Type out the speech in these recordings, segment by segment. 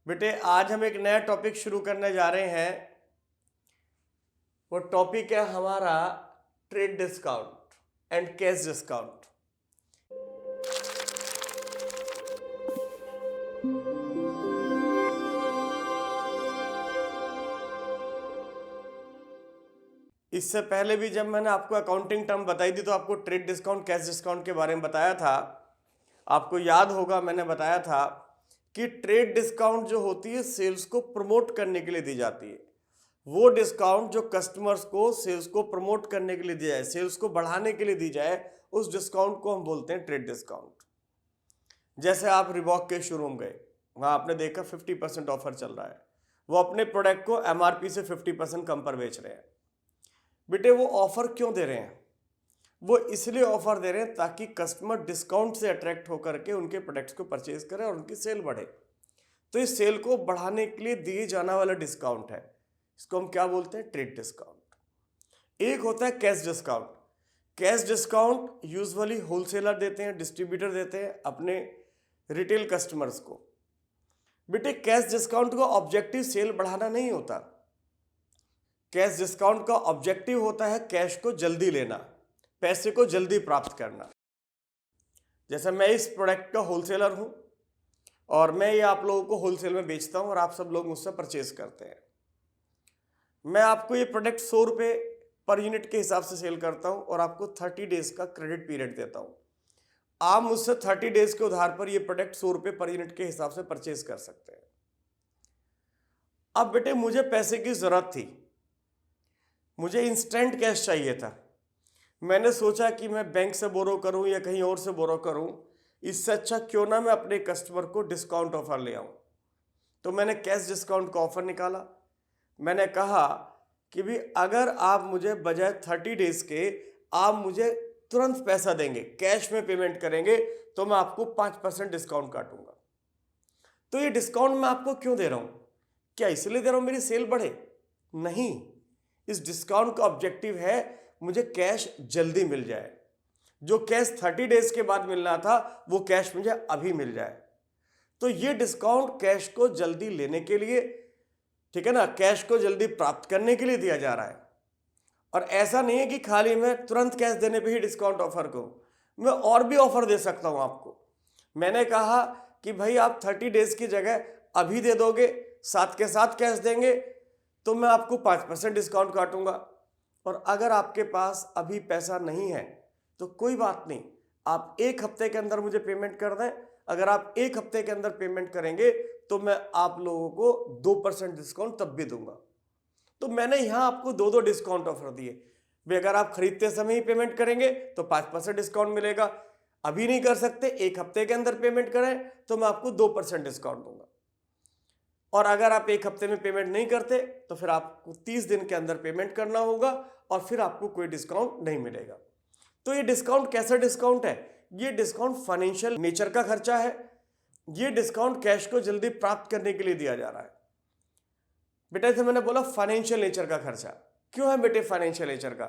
बेटे आज हम एक नया टॉपिक शुरू करने जा रहे हैं। वो टॉपिक है हमारा trade discount and cash discount. इससे पहले भी जब मैंने आपको अकाउंटिंग टर्म बताई थी तो आपको ट्रेड डिस्काउंट कैश डिस्काउंट के बारे में बताया था। आपको याद होगा मैंने बताया था कि ट्रेड डिस्काउंट जो होती है सेल्स को प्रमोट करने के लिए दी जाती है। वो डिस्काउंट जो कस्टमर्स को सेल्स को प्रमोट करने के लिए दिया जाए, सेल्स को बढ़ाने के लिए दी जाए, उस डिस्काउंट को हम बोलते हैं ट्रेड डिस्काउंट। जैसे आप रिबॉक के शोरूम गए, वहाँ आपने देखा 50% ऑफर चल रहा है। वो अपने प्रोडक्ट को MRP से 50% कम पर बेच रहे हैं। बेटे वो ऑफर क्यों दे रहे हैं? वो इसलिए ऑफर दे रहे हैं ताकि कस्टमर डिस्काउंट से अट्रैक्ट होकर के उनके प्रोडक्ट्स को परचेज करें और उनकी सेल बढ़े। तो इस सेल को बढ़ाने के लिए दिए जाने वाला डिस्काउंट है, इसको हम क्या बोलते हैं? Trade discount. एक होता है cash discount. Cash discount usually wholesaler देते हैं, डिस्ट्रीब्यूटर देते हैं अपने रिटेल कस्टमर्स को। बेटे कैश डिस्काउंट का ऑब्जेक्टिव सेल बढ़ाना नहीं होता। कैश डिस्काउंट का ऑब्जेक्टिव होता है कैश को जल्दी लेना, पैसे को जल्दी प्राप्त करना। जैसे मैं इस प्रोडक्ट का होलसेलर हूं और मैं ये आप लोगों को होलसेल में बेचता हूं और आप सब लोग मुझसे परचेज करते हैं। मैं आपको ये प्रोडक्ट 100 रुपये पर यूनिट के हिसाब से सेल करता हूं और आपको 30 डेज का क्रेडिट पीरियड देता हूं। आप मुझसे 30 डेज के आधार पर ये प्रोडक्ट 100 रुपये पर यूनिट के हिसाब से परचेज कर सकते हैं। अब बेटे मुझे पैसे की जरूरत थी, मुझे इंस्टेंट कैश चाहिए था। मैंने सोचा कि मैं बैंक से बोरो करूं या कहीं और से बोरो करूं, इससे अच्छा क्यों ना मैं अपने कस्टमर को डिस्काउंट ऑफर ले आऊं। तो मैंने कैश डिस्काउंट का ऑफर निकाला। मैंने कहा कि भी अगर आप मुझे बजाय 30 डेज के आप मुझे तुरंत पैसा देंगे, कैश में पेमेंट करेंगे, तो मैं आपको 5% डिस्काउंट काटूंगा। तो ये डिस्काउंट मैं आपको क्यों दे रहा हूं? क्या इसलिए दे रहा हूं मेरी सेल बढ़े? नहीं, इस डिस्काउंट का ऑब्जेक्टिव है मुझे कैश जल्दी मिल जाए। जो कैश 30 डेज के बाद मिलना था वो कैश मुझे अभी मिल जाए। तो ये डिस्काउंट कैश को जल्दी लेने के लिए, ठीक है ना, कैश को जल्दी प्राप्त करने के लिए दिया जा रहा है। और ऐसा नहीं है कि खाली मैं तुरंत कैश देने पे ही डिस्काउंट ऑफर करूं, मैं और भी ऑफर दे सकता हूं आपको। मैंने कहा कि भाई आप 30 डेज की जगह अभी दे दोगे, साथ के साथ कैश देंगे, तो मैं आपको 5% डिस्काउंट काटूंगा। और अगर आपके पास अभी पैसा नहीं है तो कोई बात नहीं, आप 1 हफ्ते के अंदर मुझे पेमेंट कर दें। अगर आप 1 हफ्ते के अंदर पेमेंट करेंगे तो मैं आप लोगों को 2% डिस्काउंट तब भी दूंगा। तो मैंने यहां आपको दो डिस्काउंट ऑफर दिए। भाई अगर आप खरीदते समय ही पेमेंट करेंगे तो 5% डिस्काउंट मिलेगा। अभी नहीं कर सकते, 1 हफ्ते के अंदर पेमेंट करें तो मैं आपको 2% डिस्काउंट दूंगा। और अगर आप 1 हफ्ते में पेमेंट नहीं करते तो फिर आपको 30 दिन के अंदर पेमेंट करना होगा और फिर आपको कोई डिस्काउंट नहीं मिलेगा। तो ये डिस्काउंट कैसा डिस्काउंट है? ये डिस्काउंट फाइनेंशियल नेचर का खर्चा है। ये डिस्काउंट कैश को जल्दी प्राप्त करने के लिए दिया जा रहा है। बेटा जैसे मैंने बोला फाइनेंशियल नेचर का खर्चा। क्यों है बेटे फाइनेंशियल नेचर का?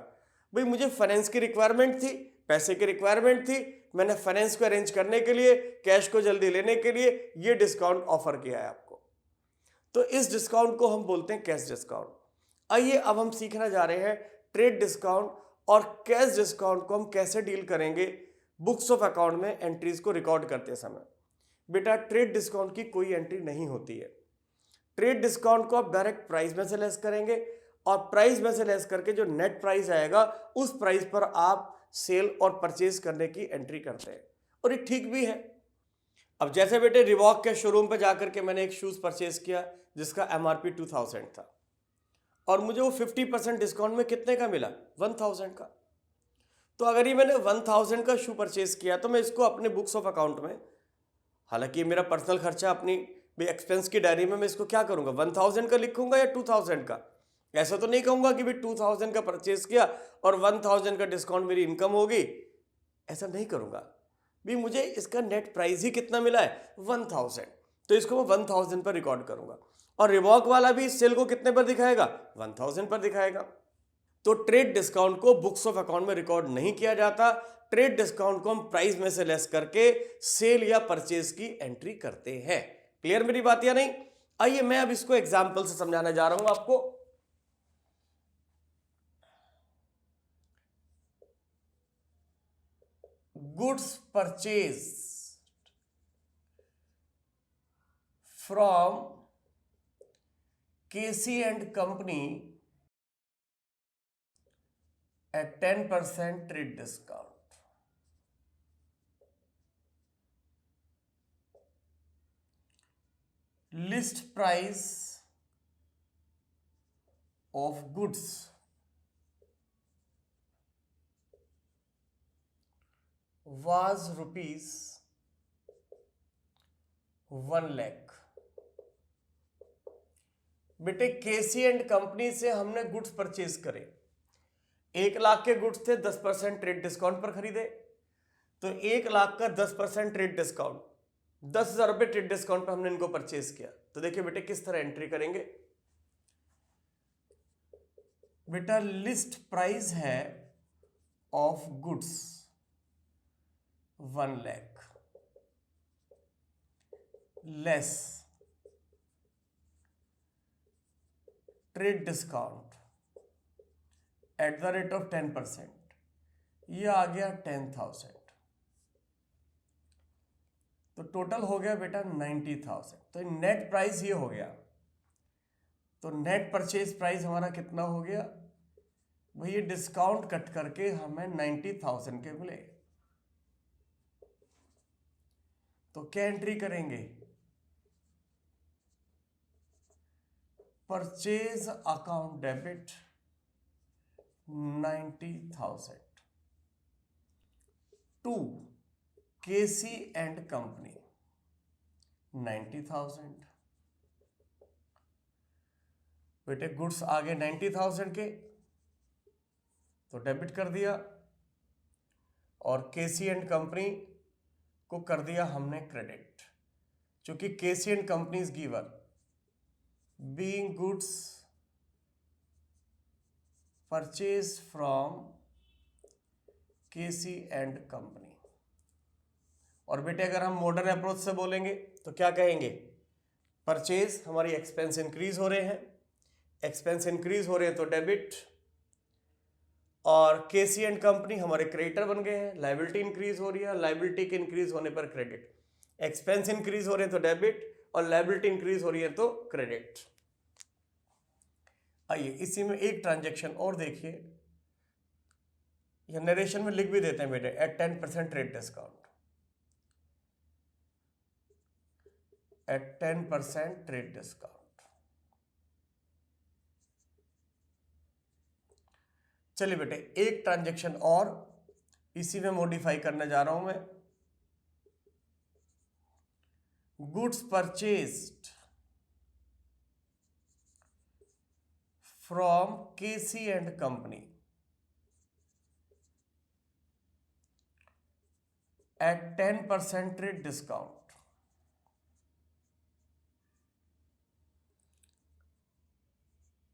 भाई मुझे फाइनेंस की रिक्वायरमेंट थी, पैसे की रिक्वायरमेंट थी, मैंने फाइनेंस को अरेंज करने के लिए, कैश को जल्दी लेने के लिए ये डिस्काउंट ऑफर किया है आपको। तो इस डिस्काउंट को हम बोलते हैं कैश डिस्काउंट। आइए अब हम सीखने जा रहे हैं ट्रेड डिस्काउंट और कैश डिस्काउंट को हम कैसे डील करेंगे बुक्स ऑफ अकाउंट में एंट्रीज को रिकॉर्ड करते समय। बेटा ट्रेड डिस्काउंट की कोई एंट्री नहीं होती है। ट्रेड डिस्काउंट को आप डायरेक्ट प्राइस में से लेस करेंगे और प्राइस में से लेस करके जो नेट प्राइस आएगा उस प्राइस पर आप सेल और परचेज करने की एंट्री करते हैं, और ये ठीक भी है। अब जैसे बेटे रिबॉक के शोरूम पे जाकर के मैंने एक शूज परचेज किया जिसका MRP 2000 था और मुझे वो 50% डिस्काउंट में कितने का मिला? 1000 का। तो अगर ये मैंने 1000 का शू परचेज किया तो मैं इसको अपने बुक्स ऑफ अकाउंट में, हालांकि मेरा पर्सनल खर्चा अपनी एक्सपेंस की डायरी में मैं इसको क्या करूंगा, 1000 का लिखूंगा या 2000 का? ऐसा तो नहीं कहूंगा कि भाई 2000 का परचेज किया और 1000 का डिस्काउंट मेरी इनकम होगी, ऐसा नहीं करूंगा। भी मुझे इसका नेट प्राइस ही कितना मिला है? 1000, तो इसको मैं 1000 पर रिकॉर्ड करूंगा। और रिबॉक वाला भी इस सेल को कितने पर दिखाएगा? 1000 पर दिखाएगा। तो ट्रेड डिस्काउंट को बुक्स ऑफ अकाउंट में रिकॉर्ड नहीं किया जाता। ट्रेड डिस्काउंट को हम प्राइस में से लेस करके सेल या परचेज की एंट्री करते हैं। क्लियर मेरी बात या नहीं? आइए मैं अब इसको एग्जाम्पल से समझाने जा रहा हूं आपको। Goods purchase from KC and company at 10% trade discount. List price of goods was rupees 1 lakh. बेटे केसी एंड कंपनी से हमने गुड्स परचेज करे, 1 लाख के गुड्स थे, 10% ट्रेड डिस्काउंट पर खरीदे, तो 1 लाख का 10% ट्रेड डिस्काउंट, 10,000 रुपए ट्रेड डिस्काउंट पर हमने इनको परचेज किया। तो देखिए बेटे किस तरह एंट्री करेंगे। बेटा लिस्ट प्राइस है of goods 1 lakh less trade discount at the rate of 10%, ये आ गया 10,000, तो टोटल हो गया बेटा 90,000। तो नेट प्राइस ये हो गया, तो नेट परचेज प्राइस हमारा कितना हो गया भाई, ये डिस्काउंट कट करके हमें 90,000 के मिले। तो क्या एंट्री करेंगे, purchase account debit 90,000 to KC and company 90,000। बेटे गुड्स आ गए 90,000 के, तो डेबिट कर दिया, और केसी एंड कंपनी को कर दिया हमने क्रेडिट, क्योंकि KC and company is giver being goods purchase from KC and company. और बेटे अगर हम मॉडर्न अप्रोच से बोलेंगे तो क्या कहेंगे, परचेज हमारी एक्सपेंस इंक्रीज हो रहे हैं, एक्सपेंस इंक्रीज हो रहे हैं तो डेबिट, और केसी एंड कंपनी हमारे क्रेडिटर बन गए हैं, लायबिलिटी इंक्रीज हो रही है, लायबिलिटी के इंक्रीज होने पर क्रेडिट, एक्सपेंस इंक्रीज हो रहे हैं तो डेबिट, और लायबिलिटी इंक्रीज हो रही है तो क्रेडिट। आइए इसी में एक ट्रांजैक्शन और देखिए, या नरेशन में लिख भी देते हैं बेटे, at 10% trade discount, at 10% trade discount. चलिए बेटे एक ट्रांजैक्शन और इसी में मॉडिफाई करने जा रहा हूं मैं। Goods purchased from KC and company at 10% trade discount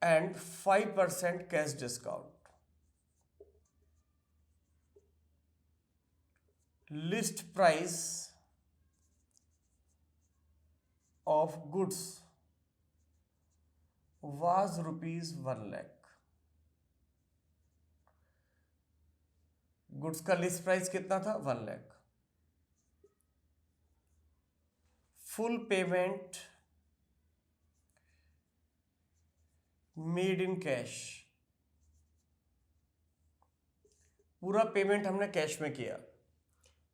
and 5% cash discount. List price of goods was rupees 1 lakh. Goods का लिस्ट प्राइस कितना था, 1 lakh. Full payment made in cash, पूरा पेमेंट हमने कैश में किया।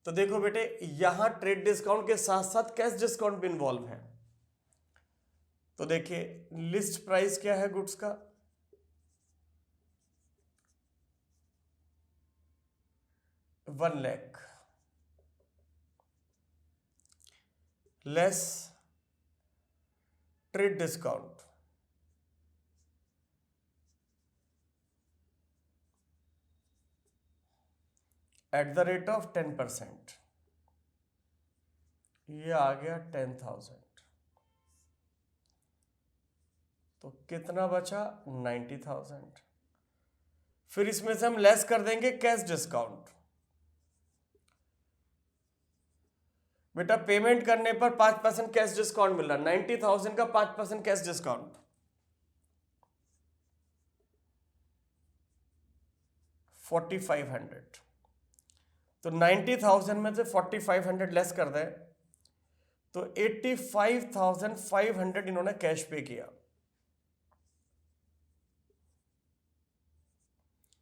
तो देखो बेटे यहां ट्रेड डिस्काउंट के साथ साथ कैश डिस्काउंट भी इन्वॉल्व है। तो देखिए लिस्ट प्राइस क्या है गुड्स का, 1 lakh less trade discount at the rate of 10%, ये आ गया 10,000। तो कितना बचा, 90,000। फिर इसमें से हम लेस कर देंगे कैश डिस्काउंट। बेटा पेमेंट करने पर 5% कैश डिस्काउंट मिल रहा है, 90,000 का 5% कैश डिस्काउंट, 4500। तो 90,000 में से 4500 लेस कर दें तो 85,500 इन्होंने कैश पे किया।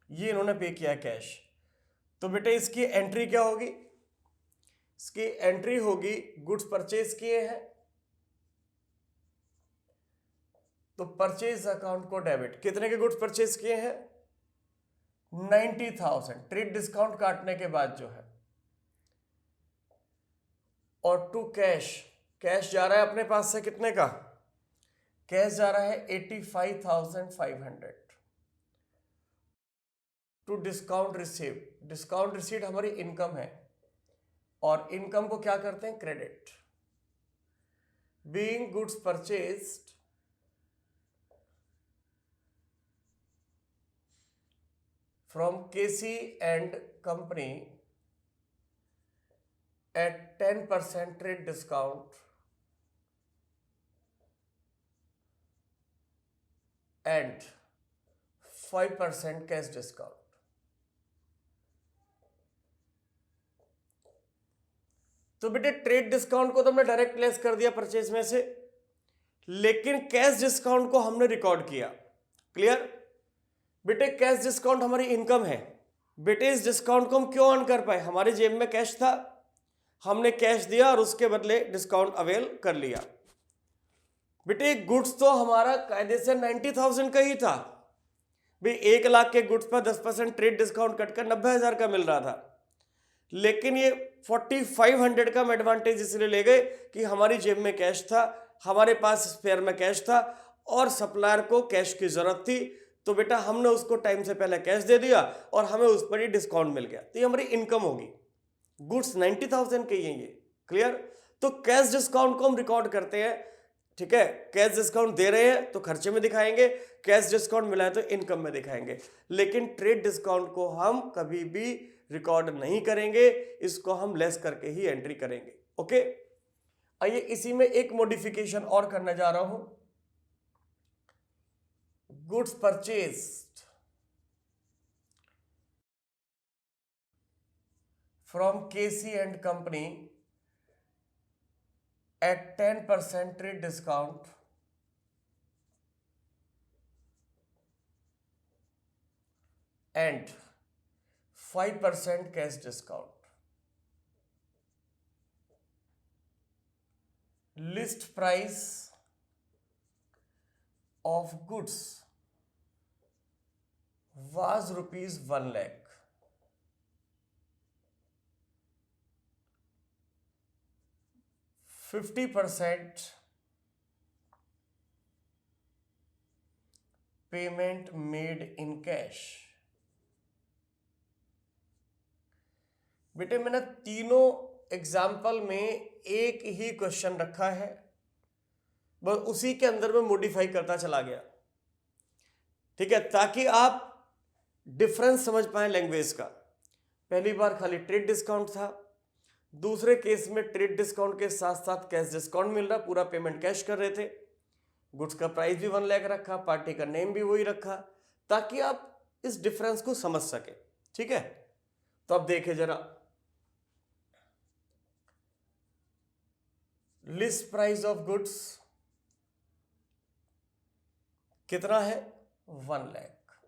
ये इन्होंने पे किया कैश। तो बेटे इसकी एंट्री क्या होगी? इसकी एंट्री होगी गुड्स परचेज किए हैं तो परचेज अकाउंट को डेबिट। कितने के गुड्स परचेज किए हैं? 90,000 ट्रेड डिस्काउंट काटने के बाद जो है। और टू कैश, कैश जा रहा है अपने पास से कितने का? कैश जा रहा है 85,500 to discount receive. Discount receipt हमारी इनकम है और इनकम को क्या करते हैं? Credit. Being goods purchased from KC and company at 10% trade discount and 5% cash discount। तो बेटे ट्रेड डिस्काउंट को तो हमने डायरेक्ट लेस कर दिया परचेज में से, लेकिन कैश डिस्काउंट को हमने रिकॉर्ड किया। क्लियर? बेटे कैश डिस्काउंट हमारी इनकम है। बेटे इस डिस्काउंट को हम क्यों अर्न कर पाए? हमारे जेब में कैश था, हमने कैश दिया और उसके बदले डिस्काउंट अवेल कर लिया। बेटे गुड्स तो हमारा कायदे से 90,000 का ही था भाई। 1 लाख के गुड्स पर 10% ट्रेड डिस्काउंट कटकर 90,000 का मिल रहा था, लेकिन ये 4500 का हम एडवांटेज इसलिए ले गए कि हमारी जेब में कैश था, हमारे पास स्पेयर में कैश था और सप्लायर को कैश की जरूरत थी। तो बेटा हमने उसको टाइम से पहले कैश दे दिया और हमें उस पर ही डिस्काउंट मिल गया। तो ये हमारी इनकम होगी। गुड्स 90,000 के ही हैं ये। क्लियर? तो कैश डिस्काउंट को हम रिकॉर्ड करते हैं। ठीक है, कैश डिस्काउंट दे रहे हैं तो खर्चे में दिखाएंगे, कैश डिस्काउंट मिला है तो इनकम में दिखाएंगे, लेकिन ट्रेड डिस्काउंट को हम कभी भी रिकॉर्ड नहीं करेंगे, इसको हम लेस करके ही एंट्री करेंगे। ओके, आइए इसी में एक मॉडिफिकेशन और करने जा रहा हूं। Goods purchased from KC and company at 10% trade discount and 5% cash discount. List price of goods was rupees 1 lakh. %50 payment made in cash. बेटे मैंने तीनों एग्जाम्पल में एक ही क्वेश्चन रखा है, बस उसी के अंदर में मॉडिफाई करता चला गया। ठीक है, ताकि आप डिफरेंस समझ पाए लैंग्वेज का। पहली बार खाली ट्रेड डिस्काउंट था, दूसरे केस में ट्रेड डिस्काउंट के साथ साथ कैश डिस्काउंट मिल रहा, पूरा पेमेंट कैश कर रहे थे, गुड्स का प्राइस भी 1 लाख रखा, पार्टी का नेम भी वही रखा, ताकि आप इस डिफरेंस को समझ सके। ठीक है, तो अब देखें जरा, लिस्ट प्राइस ऑफ गुड्स कितना है? 1 lakh,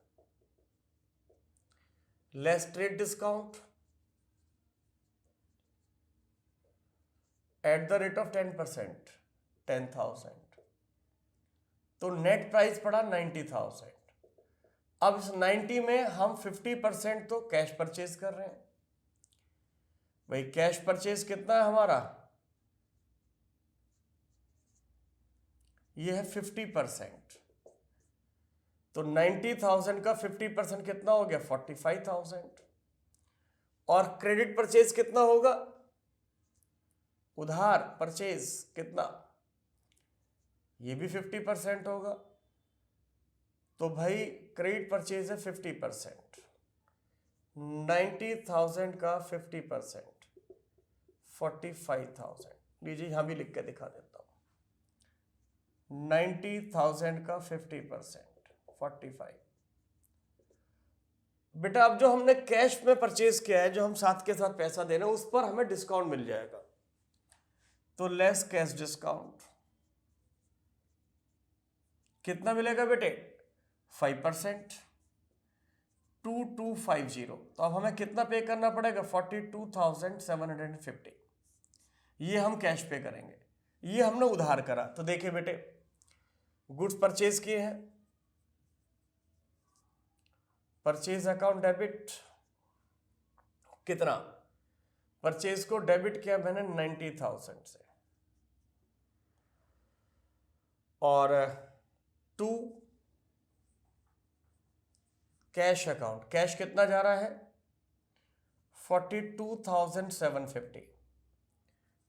less trade discount at the rate of 10%, 10,000, तो नेट प्राइस पड़ा 90,000। अब इस 90 में हम 50% तो कैश परचेज कर रहे हैं। भाई कैश परचेज कितना है हमारा? ये है 50%, तो 90,000 का 50% कितना हो गया? 45,000। और क्रेडिट परचेज कितना होगा? उधार परचेज कितना? ये भी 50% होगा। तो भाई क्रेडिट परचेज है 50%, 90,000 का 50%, 45,000, लीजिए यहां भी लिख के दिखा देता हूं, 90,000 का 50%, 45। बेटा अब जो हमने कैश में परचेज किया है, जो हम साथ के साथ पैसा दे रहे हैं, उस पर हमें डिस्काउंट मिल जाएगा, तो लेस कैश डिस्काउंट कितना मिलेगा बेटे? 5%, 2250। तो अब हमें कितना पे करना पड़ेगा? 42,750। ये हम कैश पे करेंगे, ये हमने उधार करा। तो देखिए बेटे, गुड्स परचेज किए हैं, परचेज अकाउंट डेबिट, कितना? परचेज को डेबिट किया मैंने 90,000 से, और टू कैश अकाउंट, कैश कितना जा रहा है? 42,750।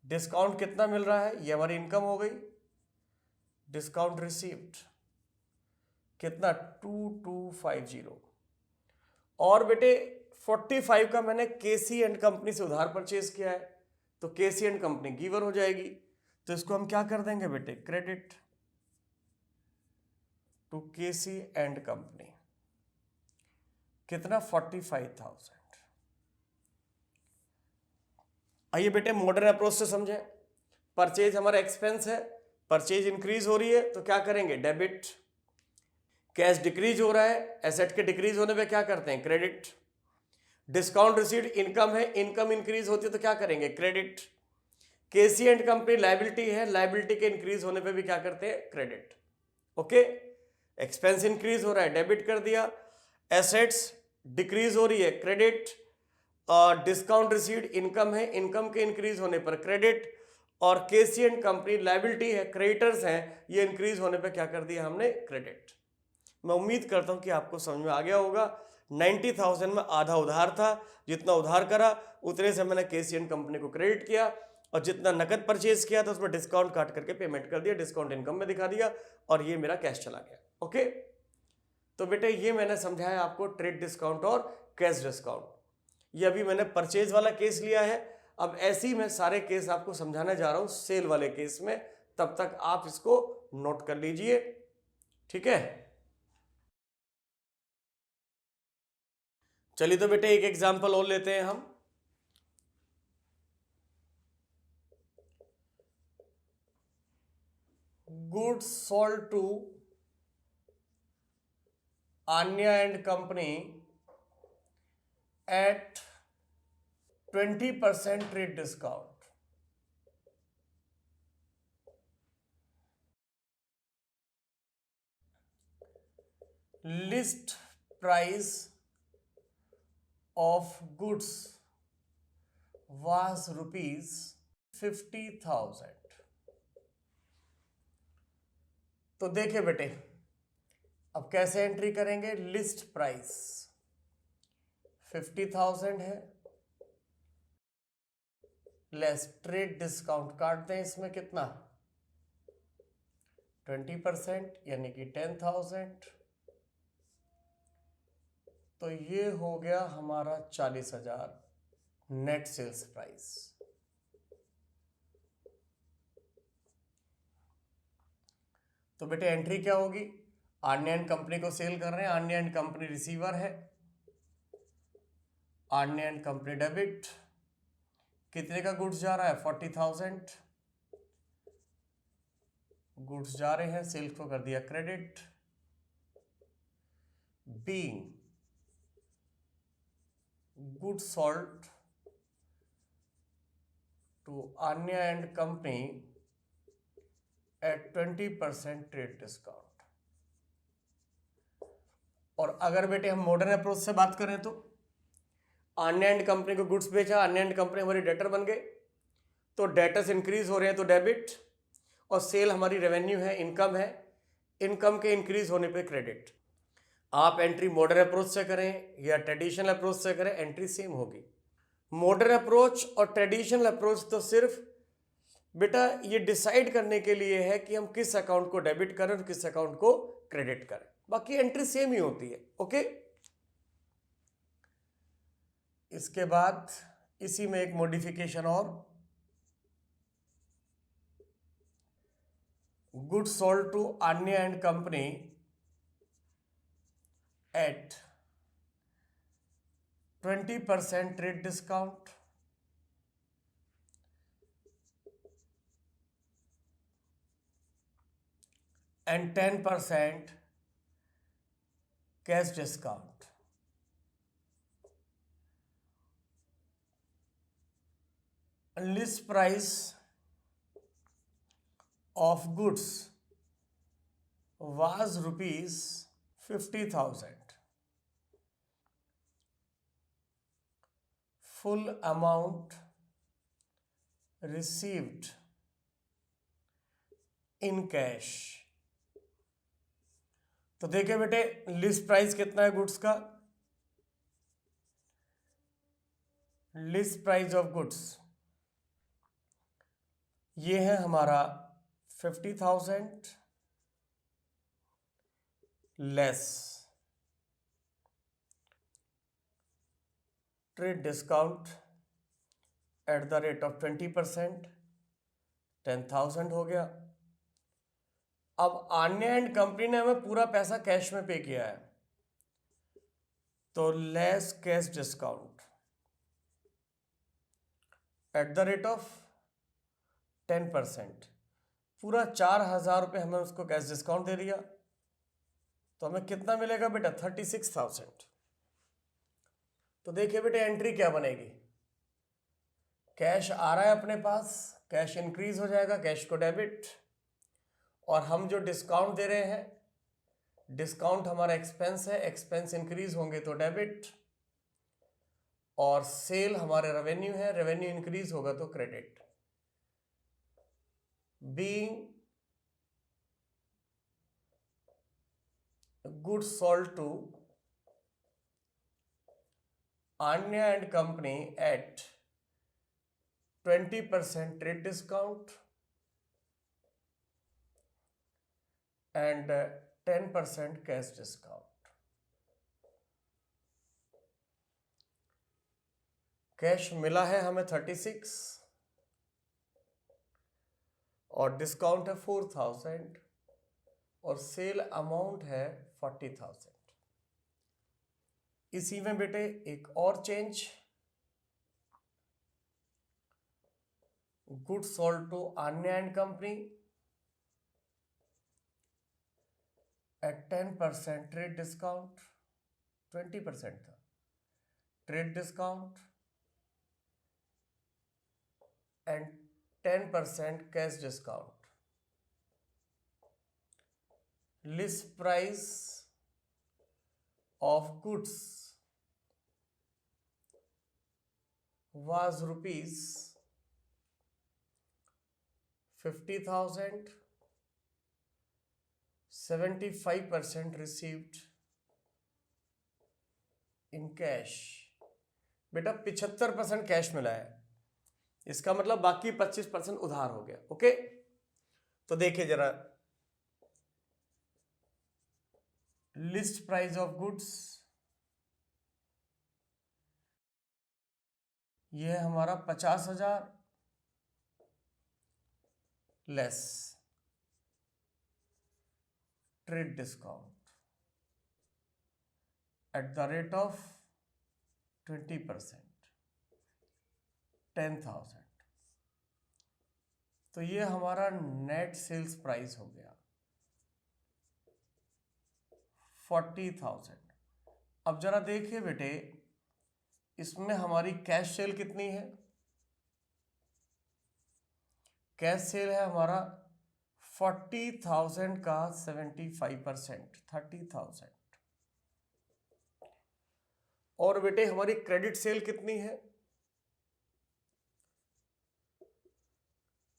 डिस्काउंट कितना मिल रहा है? ये हमारी इनकम हो गई। डिस्काउंट रिसीव्ड कितना? 2250। और बेटे 45 का मैंने केसी एंड कंपनी से उधार परचेज किया है, तो केसी एंड कंपनी गिवर हो जाएगी। तो इसको हम क्या कर देंगे बेटे? Credit to KC and company, कितना? 45,000। आइए बेटे मॉडर्न अप्रोच से समझें। परचेज हमारा एक्सपेंस है, परचेज इंक्रीज हो रही है तो क्या करेंगे? डेबिट। कैश डिक्रीज हो रहा है, एसेट के डिक्रीज होने पे क्या करते हैं? क्रेडिट। डिस्काउंट रिसीव्ड इनकम है, इनकम इंक्रीज होती है तो क्या करेंगे? Credit. KC and company liability है, लायबिलिटी के इंक्रीज होने पे भी क्या करते हैं? क्रेडिट। ओके, एक्सपेंस इंक्रीज हो रहा है, डेबिट कर दिया। एसेट्स डिक्रीज हो रही है, क्रेडिट। डिस्काउंट रिसीव्ड इनकम है, इनकम के इंक्रीज होने पर क्रेडिट। और केसी एंड कंपनी लायबिलिटी है, क्रेडिटर्स हैं, ये इंक्रीज होने पे क्या कर दिया हमने? क्रेडिट। मैं उम्मीद करता हूं कि आपको समझ में आ गया होगा। 90,000 में आधा उधार था, जितना उधार करा उतने से मैंने केसी एंड कंपनी को क्रेडिट किया, और जितना नकद परचेज किया था उसमें डिस्काउंट काट करके पेमेंट कर दिया, डिस्काउंट इनकम में दिखा दिया, और ये मेरा कैश चला गया। ओके, तो बेटे ये मैंने समझाया आपको ट्रेड डिस्काउंट और कैश डिस्काउंट। ये अभी मैंने परचेज वाला केस लिया है, अब ऐसे ही मैं सारे केस आपको समझाने जा रहा हूं सेल वाले केस में, तब तक आप इसको नोट कर लीजिए, ठीक है। चलिए तो बेटे एक एग्जांपल और लेते हैं हम। Goods sold to Anya and company at 20% trade discount. List price of goods was rupees 50,000. तो देखिए बेटे, अब कैसे एंट्री करेंगे? लिस्ट प्राइस 50,000 है, लेस ट्रेड डिस्काउंट काट दें, इसमें कितना? 20%, यानी कि 10,000। तो ये हो गया हमारा 40,000 नेट सेल्स प्राइस। तो बेटे एंट्री क्या होगी? आन्या एंड कंपनी को सेल कर रहे हैं, आन्या एंड कंपनी रिसीवर है, आन्या एंड कंपनी डेबिट। कितने का गुड्स जा रहा है? 40,000 गुड्स जा रहे हैं, सेल्स को कर दिया credit. Being goods sold to Anya and company at 20% trade discount. और अगर बेटे हम मॉडर्न अप्रोच से बात करें तो आन्या एंड कंपनी को गुड्स बेचा, आन्या एंड कंपनी हमारी डेटर बन गए, तो डेटर्स इंक्रीज हो रहे हैं तो डेबिट, और सेल हमारी रेवेन्यू है, इनकम है, इनकम के इंक्रीज होने पे क्रेडिट। आप एंट्री मॉडर्न अप्रोच से करें या ट्रेडिशनल अप्रोच से करें, एंट्री सेम होगी। मॉडर्न अप्रोच और ट्रेडिशनल अप्रोच तो सिर्फ बेटा ये डिसाइड करने के लिए है कि हम किस अकाउंट को डेबिट करें और किस अकाउंट को क्रेडिट करें, बाकी एंट्री सेम ही होती है। ओके, इसके बाद इसी में एक मॉडिफिकेशन और, goods sold to Anya and Company at 20% trade discount and 10% cash discount. List price of goods was rupees 50,000. Full amount received in cash. तो देखिए बेटे, लिस्ट प्राइस कितना है गुड्स का? लिस्ट प्राइस ऑफ गुड्स ये है हमारा 50,000 less trade discount at the rate of 20%, 10,000 हो गया। अब आन्या एंड कंपनी ने हमें पूरा पैसा कैश में पे किया है, तो less cash discount at the rate of 10%, पूरा 4,000 रुपये हमें उसको कैश डिस्काउंट दे दिया, तो हमें कितना मिलेगा बेटा? 36,000। तो देखिए बेटे, एंट्री क्या बनेगी? कैश आ रहा है अपने पास, कैश इंक्रीज हो जाएगा, कैश को डेबिट, और हम जो डिस्काउंट दे रहे हैं, डिस्काउंट हमारा एक्सपेंस है, एक्सपेंस इंक्रीज होंगे तो डेबिट, और सेल हमारे रेवेन्यू है, रेवेन्यू इंक्रीज होगा तो credit. Being goods sold to Anya and Company at 20% trade discount and 10% cash discount. Cash मिला है हमें 36 और डिस्काउंट है 4,000 और सेल अमाउंट है 40,000। इसी में बेटे एक और change, good sold to Anya and company at 10% trade discount, 20% था trade discount and 10% cash discount. List price of goods was rupees 50,000, 75% received in cash। बेटा 75% कैश मिला है, इसका मतलब बाकी 25% उधार हो गया। ओके, तो देखिए जरा, लिस्ट प्राइस ऑफ गुड्स ये है हमारा 50,000 less trade discount at the rate of 20%, 10,000। तो ये हमारा नेट सेल्स प्राइस हो गया 40,000। अब जरा देखिए बेटे, इसमें हमारी कैश सेल कितनी है? कैश सेल है हमारा 40,000 का 75%, 30,000। और बेटे हमारी क्रेडिट सेल कितनी है?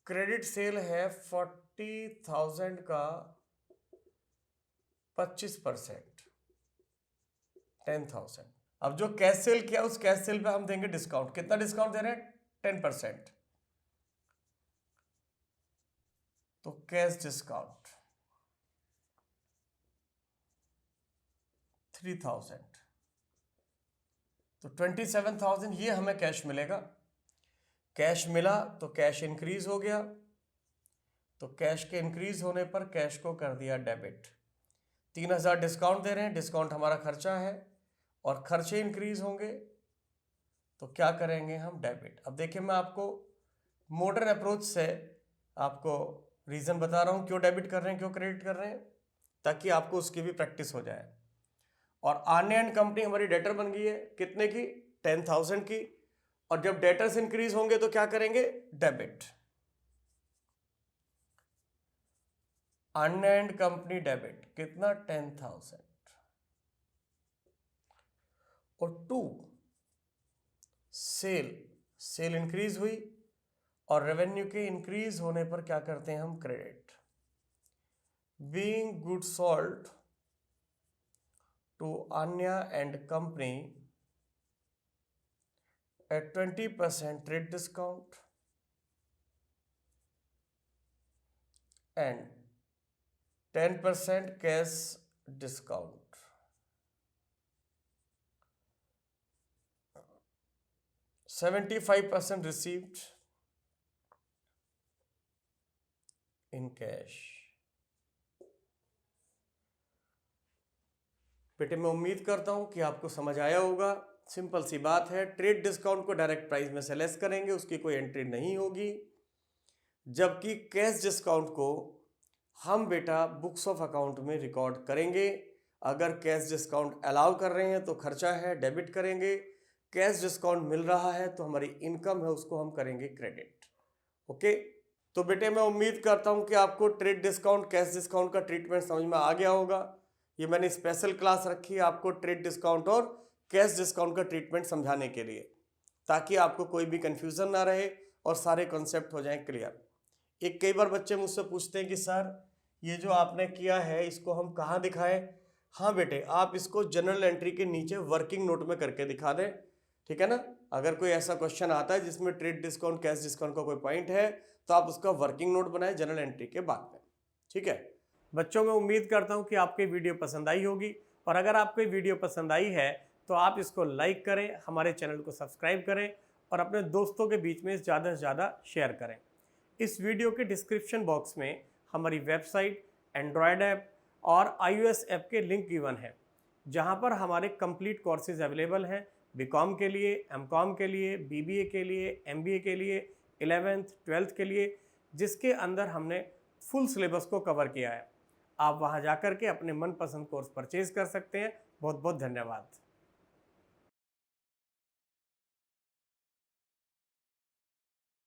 क्रेडिट सेल है 40,000 का 25%, 10,000। अब जो कैश सेल किया उस कैश सेल पे हम देंगे डिस्काउंट। कितना डिस्काउंट दे रहे हैं? 10%। तो कैश डिस्काउंट 3,000, तो 27,000 ये हमें कैश मिलेगा। कैश मिला तो कैश इंक्रीज हो गया, तो कैश के इंक्रीज होने पर कैश को कर दिया डेबिट। 3000 डिस्काउंट दे रहे हैं, डिस्काउंट हमारा खर्चा है और खर्चे इंक्रीज होंगे तो क्या करेंगे हम, डेबिट। अब देखिए मैं आपको मॉडर्न अप्रोच से आपको रीज़न बता रहा हूँ क्यों डेबिट कर रहे हैं, क्यों क्रेडिट कर रहे हैं, ताकि आपको उसकी भी प्रैक्टिस हो जाए। और आन्या एंड कंपनी हमारी डेटर बन गई है, कितने की, 10,000 की। और जब डेटर्स इंक्रीज होंगे तो क्या करेंगे, debit. Anya and company debit कितना, 10,000। और 2 सेल इंक्रीज हुई और रेवेन्यू के इंक्रीज होने पर क्या करते हैं हम, credit. Being good sold to Anya and company at 20% trade discount and 10% cash discount. 75% received in cash. बेटे मैं उम्मीद करता हूं कि आपको समझ आया होगा। सिंपल सी बात है, ट्रेड डिस्काउंट को डायरेक्ट प्राइस में से लेस करेंगे, उसकी कोई एंट्री नहीं होगी। जबकि कैश डिस्काउंट को हम बेटा बुक्स ऑफ अकाउंट में रिकॉर्ड करेंगे। अगर कैश डिस्काउंट अलाउ कर रहे हैं तो खर्चा है, डेबिट करेंगे। कैश डिस्काउंट मिल रहा है तो हमारी इनकम है, उसको हम करेंगे क्रेडिट। ओके, तो बेटे मैं उम्मीद करता हूं कि आपको ट्रेड डिस्काउंट, कैश डिस्काउंट का ट्रीटमेंट समझ में आ गया होगा। ये मैंने स्पेशल क्लास रखी है आपको ट्रेड डिस्काउंट और कैश डिस्काउंट का ट्रीटमेंट समझाने के लिए, ताकि आपको कोई भी कंफ्यूजन ना रहे और सारे कॉन्सेप्ट हो जाएं क्लियर। एक कई बार बच्चे मुझसे पूछते हैं कि सर ये जो आपने किया है इसको हम कहाँ दिखाएं। हाँ बेटे, आप इसको जनरल एंट्री के नीचे वर्किंग नोट में करके दिखा दें, ठीक है ना। अगर कोई ऐसा क्वेश्चन आता है जिसमें ट्रेड डिस्काउंट, कैश डिस्काउंट का कोई पॉइंट है तो आप उसका वर्किंग नोट बनाएं जनरल एंट्री के बाद में, ठीक है। बच्चों मैं उम्मीद करता हूँ कि आपको वीडियो पसंद आई होगी, और अगर आपको वीडियो पसंद आई है तो आप इसको लाइक करें, हमारे चैनल को सब्सक्राइब करें और अपने दोस्तों के बीच में ज़्यादा से ज़्यादा शेयर करें। इस वीडियो के डिस्क्रिप्शन बॉक्स में हमारी वेबसाइट, एंड्रॉयड ऐप और iOS ऐप के लिंक गिवन है, जहां पर हमारे कंप्लीट कोर्सेज अवेलेबल हैं। बीकॉम के लिए, एमकॉम के लिए, बीबीए के लिए, एमबीए के लिए, 11th 12th के लिए, जिसके अंदर हमने फुल सिलेबस को कवर किया है। आप वहां जाकर के अपने मनपसंद कोर्स परचेज कर सकते हैं। बहुत बहुत धन्यवाद।